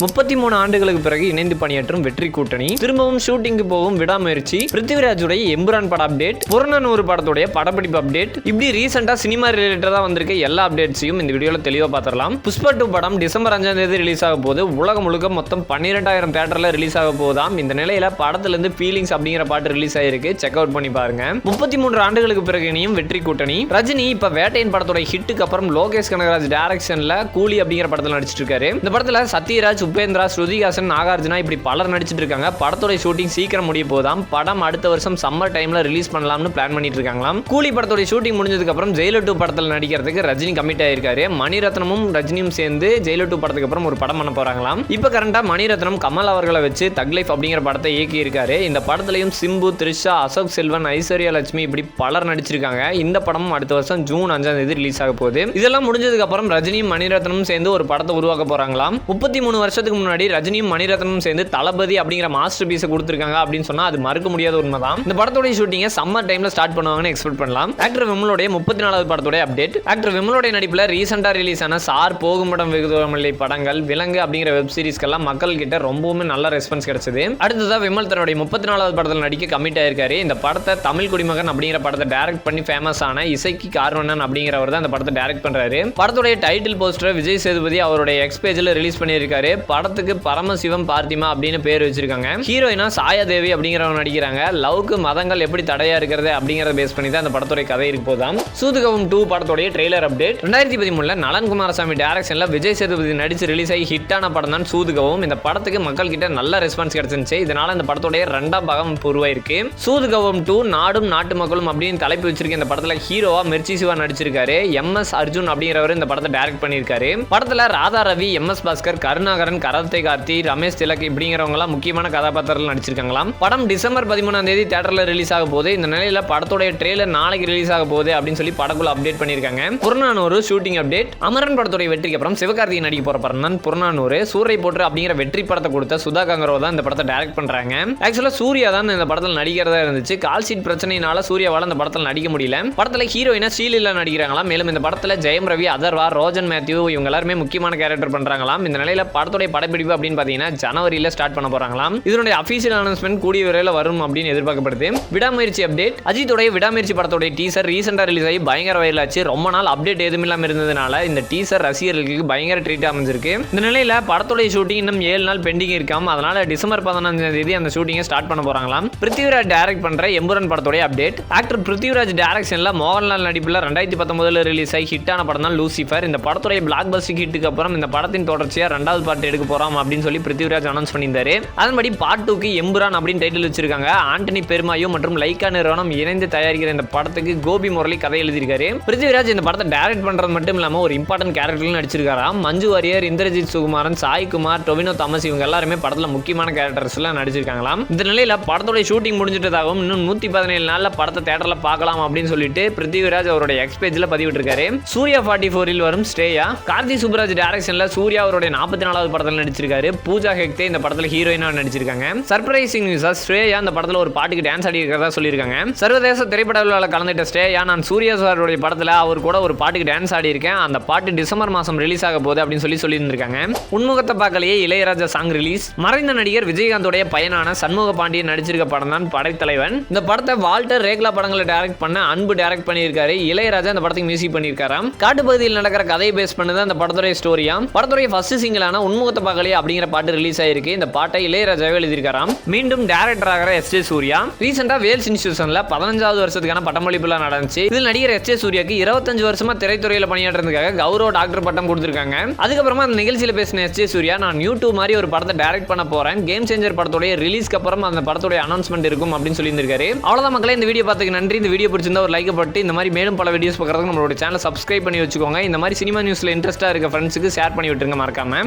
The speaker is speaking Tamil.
33 ஆண்டுகளுக்கு பிறகு இணைந்து பணியாற்றும் வெற்றி கூட்டணி, திரும்பவும் ஷூட்டிங்கு போகும் விடாமுயற்சி, பிருத்திவிராஜுடைய எம்புரான் பட அப்டேட், புறநானூறு படத்துடைய படப்பிடிப்பு அப்டேட், இப்படி ரீசெண்டா சினிமா ரிலேட்டடா வந்திருக்க எல்லா அப்டேட்ஸையும் இந்த வீடியோல தெளிவா பார்த்துடலாம். புஷ்பா 2 படம் டிசம்பர் 5ஆம் தேதி ரிலீஸ் ஆக போது உலகம் முழுக்க மொத்தம் 12,000 தியேட்டர்ல ரிலீஸ் ஆக போதாம். இந்த நிலையில படத்துல இருந்து ஃபீலிங்ஸ் அப்படிங்கிற பாட்டு ரிலீஸ் ஆயிருக்கு. செக் அவுட் பண்ணி பாருங்க. 33 ஆண்டுகளுக்கு பிறகு இணையும் வெற்றி கூட்டணி. ரஜினி இப்ப வேட்டையின் படத்தோட ஹிட்டுக்கு அப்புறம் லோகேஷ் கனகராஜ் டைரக்ஷன்ல கூலி அப்படிங்கிற படத்துல நடிச்சிட்டு இருக்காரு. இந்த படத்துல சத்யராஜ், உபேந்திரா, ஸ்ருதிஹாசன், நாகார்ஜுனா இப்படி பலர் நடிச்சிட்டு இருக்காங்க. படத்தோட ஷூட்டிங் சீக்கிரம் முடிய போதாம். படம் அடுத்த வருஷம் சம்மர் டைம்ல ரிலீஸ் பண்ணலாம்னு பிளான் பண்ணிட்டு இருக்காங்களாம். கூலி படத்தோட ஷூட்டிங் முடிஞ்சதுக்கு அப்புறம் ஜெயிலர் 2 படத்துல நடிக்கிறதுக்கு ரஜினி கமிட் ஆயிருக்காரு. மணிரத்னமும் ரஜினியும் சேர்ந்து ஜெயிலர் 2 படத்துக்கு அப்புறம் ஒரு படம் பண்ண போறாங்களாம். இப்ப கரண்டா மணிரத்னம் கமல் அவர்களை வச்சு தக் லைஃப் அப்படிங்கிற படத்தை இயக்கி இருக்காரு. இந்த படத்திலையும் சிம்பு, த்ரிஷா, அசோக் செல்வன், ஐஸ்வர்யா லட்சுமி இப்படி பலர் நடிச்சிருக்காங்க. இந்த படமும் அடுத்த வருஷம் ஜூன் 5ஆம் தேதி ரிலீஸ் ஆக போகுது. இதெல்லாம் முடிஞ்சதுக்கு அப்புறம் ரஜினியும் மணிரத்னமும் சேர்ந்து ஒரு படத்தை உருவாக்க போறாங்களாம். 33 வருஷத்துக்கு முன்னாடி ரஜினியும் மணிரத்னமும் சேர்ந்து தளபதி அப்படிங்கிற மாஸ்டர் பீஸை கொடுத்திருக்காங்க அப்படின்னு சொன்னா அது மறுக்க முடியாத உண்மைதான். இந்த படத்தோட ஷூட்டிங்கை சம்மர் டைம்ல ஸ்டார்ட் பண்ணுவாங்கன்னு எக்ஸ்பெக்ட் பண்ணலாம். ஆக்டர் விமலோடைய 34வது படத்தோட அப்டேட். ஆக்டர் விமலோடைய நடிப்புல ரீசெண்டா ரிலீஸ் ஆன சார், போகுமிடம் வெகு தூரமில்லை படங்கள், விலங்கு அப்படிங்கிற வெப் சீரிஸ்க்கெல்லாம் மக்கள் கிட்ட ரொம்பவுமே நல்ல ரெஸ்பான்ஸ் கிடைச்சது. அடுத்ததா விமல் தன்னுடைய 34வது படத்தில் நடிக்க கமிட் ஆயிருக்காரு. இந்த படத்தை தமிழ் குடிமகன் அப்படிங்கிற படத்தை டைரக்ட் பண்ணி ஃபேமஸ் ஆன இசைக்கு காரணன் அப்படிங்கிறவர் தான் இந்த படத்தை டைரக்ட் பண்றாரு. படத்துடைய டைட்டில் போஸ்டர் விஜய் சேதுபதி அவருடைய எக்ஸ் பேஜ்ல ரிலீஸ் பண்ணியிருக்காரு. படத்துக்கு பரமசிவம் பார்த்திமா அப்படின்னு பேர் வச்சிருக்காங்க. ஹீரோயினா சாயா தேவி அப்படிங்கிறவங்க நடிக்கிறாங்க. லவ்க்கு மதங்கள் எப்படி தடையா இருக்கிறது அப்படிங்கறத பேஸ் பண்ணி தான் அந்த படத்தோட கதை இருக்கு போதாம். சூதுகவும் 2 படத்தோட ட்ரெய்லர் அப்டேட். 2013ல நலன் குமாரசாமி டைரக்ஷன்ல விஜய் சேதுபதி நடிச்சு ரிலீஸ் ஆகி ஹிட்டான படம் தான் சூதுகவும். இந்த படத்துக்கு மக்கள் கிட்ட நல்ல ரெஸ்பான்ஸ் கிடைச்சிருந்துச்சு. இதனால இந்த படத்தோட 2ஆம் பாகம் உருவாயிருக்கு. சூதுகவும் 2 நாடும் நாட்டு மக்களும் அப்படின்னு தலைப்பு வச்சிருக்க இந்த படத்துல ஹீரோவா மிர்ச்சி சிவா நடிச்சிருக்காரு. MS அர்ஜுன் அப்படிங்கிறவர் இந்த படத்தை டைரக்ட் பண்ணியிருக்காரு. படத்துல ராதா ரவி, MS பாஸ்கர், கருணாகரன், கரத்தை கார்த்தி, ரமேஷ் திலக் இப்படிங்கிறவங்க எல்லாம் முக்கியமான கதாபாத்திரத்தில் நடிச்சிருக்காங்களாம். படம் டிசம்பர் 13ஆம் தேதி தியேட்டர்ல ரிலீஸ் ஆக போகுது. இந்த நிலையில படத்தோட ட்ரெய்லர் நாளைக்கு ரிலீஸ் ஆக போகுது அப்படின்னு சொல்லி படக்குள்ள அப்டேட் பண்ணிருக்காங்க. Purananuru shooting update. அமரன் படத்தோட வெற்றிக்கு அப்புறம் சிவகார்த்திகேயன் நடிக்க போற படம் தான் புறநானூறு. சூரை போற்று அப்படிங்கிற வெற்றி படத்தை கொடுத்த சுதா கங்கரோ தான் இந்த படத்தை டைரக்ட் பண்றாங்க. ஆக்சுவலா சூர்யா தான் இந்த படத்தில் நடிக்கிறதா இருந்துச்சு. கால் ஷீட் பிரச்சனையினால சூர்யாவால இந்த படத்தில் நடிக்க முடியல. படத்துல ஹீரோயினா ஸ்ரீலீலா நடிக்கிறாங்களாம். மேலும் இந்த படத்துல ஜெயம் ரவி, அதர்வா, ரோஜன் மேத்யூ இவங்க எல்லாருமே முக்கியமான கேரக்டர் பண்றாங்களாம். இந்த நிலையில படத்தோட படப்பிடிப்பு அப்படின்னு பாத்தீங்கன்னா ஜனவரியில ஸ்டார்ட் பண்ண போறாங்களாம். இதனுடைய அபிஷியல் அனௌன்ஸ்மென்ட் கூடிய விரைவில் வரும் அப்படின்னு எதிர்பார்க்கப்படுது. விடாமுயற்சி அப்டேட். அஜித்தோட விடாமுயற்சி படத்தோட டீசர் ரீசெண்டா ரிலீஸ் ஆகி பயங்கர வைரல் ஆச்சு. ரொம்ப நாள் அப்டேட் எதுவும் இல்லாம இருந்ததுனால இந்த டீசர் ரசிகர்களுக்கு பயங்கர ட்ரீட் அமைஞ்சிருக்கு. இந்த நிலையில படத்தோட ஷூட்டிங் இன்னும் 7 நாள் பெண்டிங் இருக்காம. அதனால டிசம்பர் 15ஆம் தேதி அந்த ஷூட்டிங்கை ஸ்டார்ட் பண்ண போறாங்களாம். பிருத்திவிராஜ் டைரக்ட் பண்ற எம்புரான் படத்தோட அப்டேட். ஆக்டர் பிருத்திவிராஜ் டைரக்ஷன்ல மோகன்லால் நடிப்புல 2019ல ரிலீஸ் ஆகி ஹிட்டான படம் தான் லூசிஃபர். இந்த படத்தோட பிளாக் பஸ்டர் ஹிட்டுக்கு அப்புறம் இந்த படத்தின் தொடர்ச்சியா 2வது பார்ட் எடுக்க போறோம் அப்படின்னு சொல்லி பிருத்திவிராஜ் அனௌன்ஸ் பண்ணியிருந்தாரு. அதன்படி பார்ட் 2க்கு எம்புரான் அப்படின்னு டைட்டில் வச்சிருக்காங்க. ஆண்டனி பெருமாயோ மற்றும் லைகா நிறுவனம் இணைந்து தயாரிக்கிற இந்த படத்துக்கு கோபி முரளி கதை எழுதியிருக்காரு. பிருத்திவிராஜ் இந்த படத்தை டைரக்ட் பண்றது மட்டும் இல்லாம ஒரு இம்பார்ட்டன்ட் கேரக்டர்ல நடிச்சிருக்காராம். மஞ்சு வாரியர், இந்திரஜித் சுகுமாரன், சாய் குமார், டொவினோ தாமஸ் இவங்க எல்லாருமே படத்துல முக்கியமான கேரக்டர்ஸ் எல்லாம் நடிச்சிருக்காங்களாம். இந்த நிலையில படத்தோட ஷூட்டிங் முடிஞ்சிட்டதாகவும் இன்னும் 117 நாள்ல படத்தை தியேட்டர்ல பார்க்கலாம் அப்படின்னு சொல்லிட்டு பிருத்திவிராஜ் அவருடைய எக்ஸ் பேஜ்ல பதிவிட்டிருக்காரு. சூர்யா 44 வரும் ஸ்டேயா. கார்த்தி சுப்ராஜ் டைரக்ஷன்ல சூர்யா அவருடைய 44வது படத்தில் நடிச்சிருக்காரு. பூஜா ஹெக்டே இந்த படத்துல ஹீரோயினா நடிச்சிருக்காங்க. சர்ப்ரைசிங் நியூஸா ஸ்ரேயா இந்த படத்துல ஒரு பாட்டுக்கு டான்ஸ் ஆடி இருக்கிறதா சொல்லியிருக்காங்க. சர்வதேச திரைப்பட விழாவில் கலந்துட்ட ஸ்ரேயா, நான் சூர்யா சாருடைய படத்துல அவர் கூட ஒரு பாட்டுக்கு டான்ஸ் ஆடி இருக்கேன். அந்த பாட்டு டிசம்பர் மாசம் ரிலீஸ் ஆக போகுது அப்படின்னு சொல்லியிருந்திருக்காங்க. உன்முகத்தை பார்க்கலையே இளையராஜா சாங் ரிலீஸ். மறைந்த நடிகர் விஜயகாந்தோடைய பையனான சண்முக பாண்டியன் நடிச்சிருக்க படம் தான் படைத்தலைவன். இந்த படத்தை வால்டர் ரேக்லா படங்களை டைரக்ட் பண்ண அன்பு டைரக்ட் பண்ணியிருக்காரு. இளையராஜா இந்த படத்துக்கு மியூசிக் பண்ணியிருக்காராம். காட்டுப்பகுதியில் நடக்கிற கதையை பேஸ் பண்ணது அந்த படத்துடைய ஸ்டோரியா. படத்துடைய ஃபர்ஸ்ட் சிங்கிளான உன்முகத்தை பார்க்கலையே அப்படிங்கிற பாட்டு ரிலீஸ் ஆயிருக்கு. இந்த பாட்டை இளையராஜாவே எழுதியிருக்காராம். மீண்டும் டைரக்டர் ஆகிற S.J. சூர்யா. ரீசெண்டா வேல்ஸ் இன்ஸ்டிடியூஷன்ல 15வது வருஷத்துக்கான பட்டமளிப்பு நடந்துச்சு. இதில் நடிகர் S.J. சூர்யாக்கு 25 வருஷமா திரைத்துறையில பணியாற்றுறதுக்காக கௌரவ டாக்டர் பட்டம் கொடுத்திருக்காங்க. அதுக்கப்புறமா அந்த நிகழ்ச்சியில பேசின S.J. சூர்யா, நான் யூடியூப் மாதிரி ஒரு படத்தை டைரக்ட் பண்ண போறேன். கேம் சேஞ்சர் படத்தோட ரிலீஸ்க்கு அப்புறம் அந்த படத்தோட அனௌன்ஸ்மெண்ட் இருக்கும் அப்படின்னு சொல்லியிருக்காரு. அவ்வளவுதான் மக்களே, இந்த வீடியோ பார்த்ததுக்கு நன்றி. இந்த வீடியோ பிடிச்சிருந்தா ஒரு லைக் போட்டு இந்த மாதிரி மேலும் பல வீடியோஸ் பார்க்கறதுக்கு நம்மளோட சேனல் சப்ஸ்கிரைப் பண்ணி வச்சுக்கோங்க. இந்த மாதிரி சினிமா நியூஸ்ல இன்ட்ரெஸ்டா இருக்க ஃப்ரெண்ட்ஸுக்கு ஷேர் பண்ணி விட்டுருங்க மறக்காம.